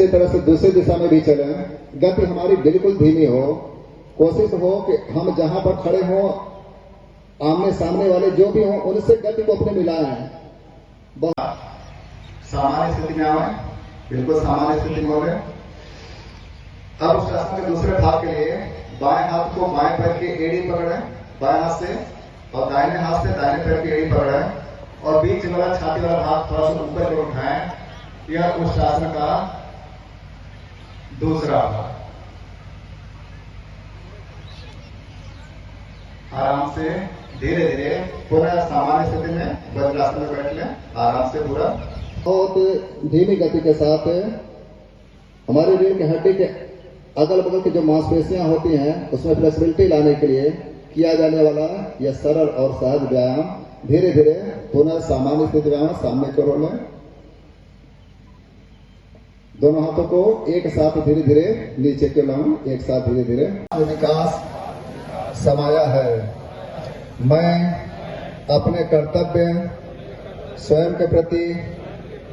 तरह से दूसरी दिशा में भी चलें, गति हमारी बिल्कुल धीमी हो, कोशिश हो कि हम जहां पर खड़े हों आमने सामने वाले जो भी हों उनसे गति को अपने मिलाएं। बहुत सामान्य स्थिति में आए, बिल्कुल सामान्य स्थिति में हो गए। अब उस आसन के दूसरे भाग के लिए बाएं हाथ को बाएं पैर की एड़ी पकड़ें बाएं हाथ से, और दाहिने हाथ से दाहिने पैर की एड़ी पकड़ें और बीच वाला छाती वाला हाथ थोड़ा सा ऊपर को उठाएं। यह उस आसन का दूसरा भाग। आराम से धीरे धीरे पुनः सामान्य स्थिति में वज्रासन में बैठ लें, आराम से पूरा। बहुत धीमी गति के साथ हमारे रीढ़ की हड्डी के अगल बगल की जो मांसपेशियां होती हैं उसमें फ्लेक्सिबिलिटी लाने के लिए किया जाने वाला यह सरल और सहज व्यायाम धीरे धीरे पुनः सामान्य स्थिति व्यायाम सामने की ओर लें। दोनों हाथों को एक साथ धीरे धीरे नीचे के लाऊं, एक साथ धीरे धीरे। विकास समाया है। मैं अपने कर्तव्य स्वयं के प्रति,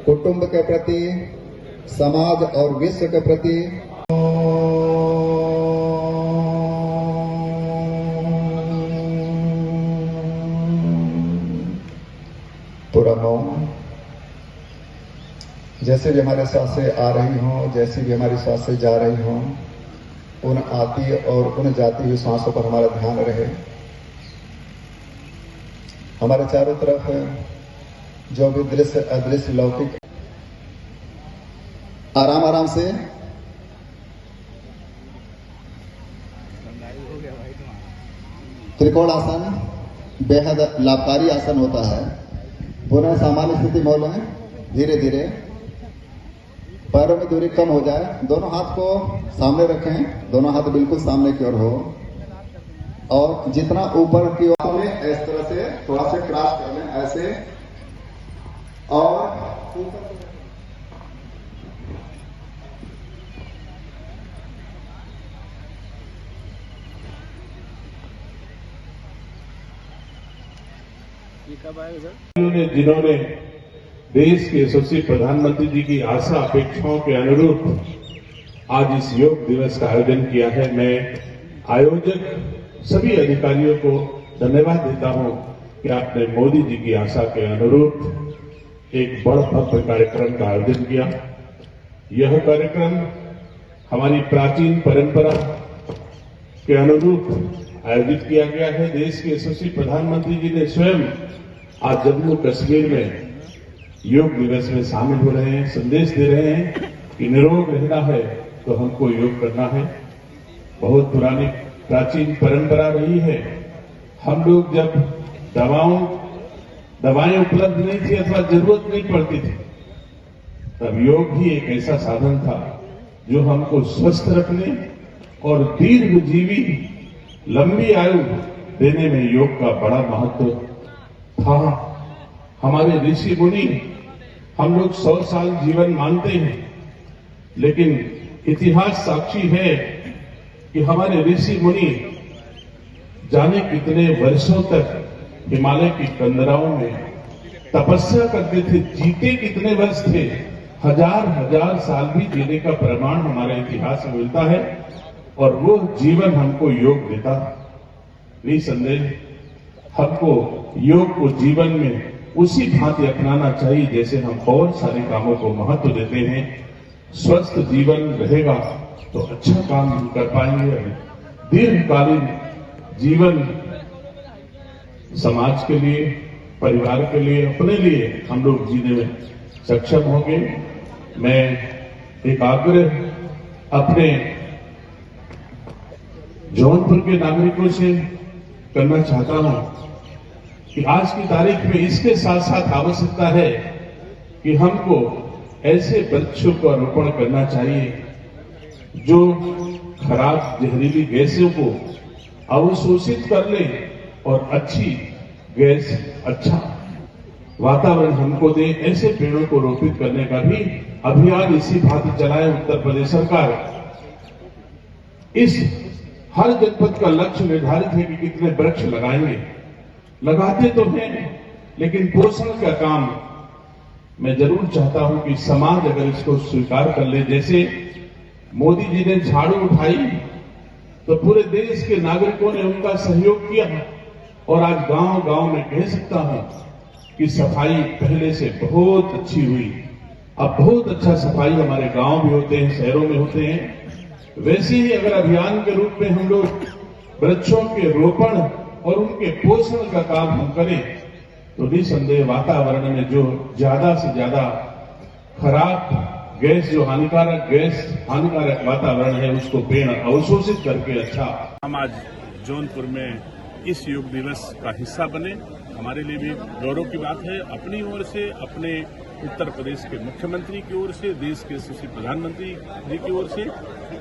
कुटुंब के प्रति, समाज और विश्व के प्रति पूरा मौन। जैसे भी हमारे सांसें आ रही हों, जैसे भी हमारी सांसें जा रही हों, उन आती और उन जाती हुई सांसों पर हमारा ध्यान रहे। हमारे चारों तरफ जो भी दृश्य अदृश्य लौकिक, आराम आराम से त्रिकोण आसन बेहद लाभकारी आसन होता है। पुनः सामान्य स्थिति में लें, धीरे धीरे पैरों में दूरी कम हो जाए। दोनों हाथ को सामने रखें, दोनों हाथ बिल्कुल सामने की ओर हो और जितना ऊपर की ओर में इस तरह से थोड़ा सा क्रॉस कर लें, ऐसे और जिन्होंने देश के यशस्वी प्रधानमंत्री जी की आशा अपेक्षाओं के अनुरूप आज इस योग दिवस का आयोजन किया है, मैं आयोजक सभी अधिकारियों को धन्यवाद देता हूं कि आपने मोदी जी की आशा के अनुरूप एक बड़ा भव्य कार्यक्रम का आयोजन किया। यह कार्यक्रम हमारी प्राचीन परंपरा के अनुरूप आयोजित किया गया है। देश के यशस्वी प्रधानमंत्री जी ने स्वयं आज जम्मू कश्मीर में योग दिवस में शामिल हो रहे हैं, संदेश दे रहे हैं कि निरोग रहना है तो हमको योग करना है। बहुत पुरानी प्राचीन परंपरा रही है। हम लोग जब दवाएं उपलब्ध नहीं थी अथवा जरूरत नहीं पड़ती थी, तब योग ही एक ऐसा साधन था जो हमको स्वस्थ रखने और दीर्घजीवी लंबी आयु देने में योग का बड़ा महत्व था। हमारे ऋषि मुनि, हम लोग 100 साल जीवन मानते हैं, लेकिन इतिहास साक्षी है कि हमारे ऋषि मुनि जाने कितने वर्षों तक हिमालय की कंदराओं में तपस्या करते थे, जीते कितने वर्ष थे, हजार साल भी जीने का प्रमाण हमारे इतिहास में मिलता है और वो जीवन हमको योग देता। निसंदेह हमको योग को जीवन में उसी भांति अपनाना चाहिए जैसे हम और सारे कामों को महत्व देते हैं। स्वस्थ जीवन रहेगा तो अच्छा काम हम कर पाएंगे। दीर्घकालीन जीवन समाज के लिए, परिवार के लिए, अपने लिए हम लोग जीने में सक्षम होंगे। मैं एक आग्रह अपने जौनपुर के नागरिकों से करना चाहता हूं कि आज की तारीख में इसके साथ साथ आवश्यकता है कि हमको ऐसे वृक्षों का रोपण करना चाहिए जो खराब जहरीली गैसों को अवशोषित कर ले और अच्छी गैस, अच्छा वातावरण हमको दे। ऐसे पेड़ों को रोपित करने का भी अभियान इसी भांति चलाए उत्तर प्रदेश सरकार। इस हर जनपद का लक्ष्य निर्धारित है कि कितने वृक्ष लगाएंगे। लगाते तो हैं, लेकिन पोषण का काम मैं जरूर चाहता हूं कि समाज अगर इसको स्वीकार कर ले, जैसे मोदी जी ने झाड़ू उठाई तो पूरे देश के नागरिकों ने उनका सहयोग किया, और आज गांव गांव में कह सकता हूं कि सफाई पहले से बहुत अच्छी हुई। अब बहुत अच्छा सफाई हमारे गांव भी होते हैं, शहरों में होते हैं। वैसे ही अगर अभियान के रूप में हम लोग वृक्षों के रोपण और उनके पोषण का काम हम करें तो निसंदेह वातावरण में जो ज्यादा से ज्यादा खराब गैस, जो हानिकारक वातावरण है, उसको पेड़ अवशोषित करके अच्छा। हम आज जौनपुर में इस योग दिवस का हिस्सा बने, हमारे लिए भी गौरव की बात है। अपनी ओर से, अपने उत्तर प्रदेश के मुख्यमंत्री की ओर से, देश के यशस्वी प्रधानमंत्री जी की ओर से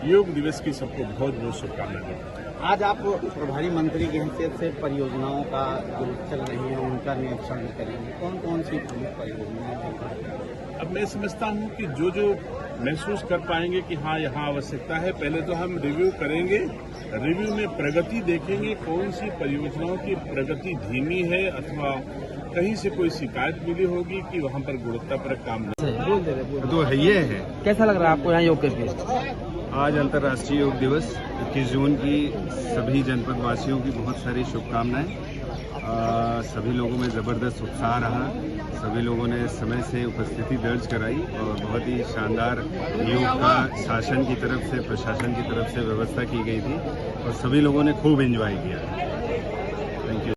योग दिवस की सबको बहुत बहुत शुभकामनाएं। आज आप प्रभारी मंत्री की हैसियत से परियोजनाओं का जो चल रही है उनका निरीक्षण भी करेंगे। कौन कौन सी प्रमुख परियोजनाएं? अब मैं समझता हूं कि जो जो महसूस कर पाएंगे कि हाँ यहाँ आवश्यकता है, पहले तो हम रिव्यू करेंगे। रिव्यू में प्रगति देखेंगे, कौन सी परियोजनाओं की प्रगति धीमी है अथवा कहीं से कोई शिकायत मिली होगी कि वहाँ पर गुणवत्तापरक काम नहीं। तो है ये है। कैसा लग रहा है आपको यहाँ योग करके? आज अंतर्राष्ट्रीय योग दिवस 21 जून की सभी जनपद वासियों की बहुत सारी शुभकामनाएं। सभी लोगों में ज़बरदस्त उत्साह रहा, सभी लोगों ने समय से उपस्थिति दर्ज कराई और बहुत ही शानदार योग का शासन की तरफ से, प्रशासन की तरफ से व्यवस्था की गई थी और सभी लोगों ने खूब एंजॉय किया। Thank you.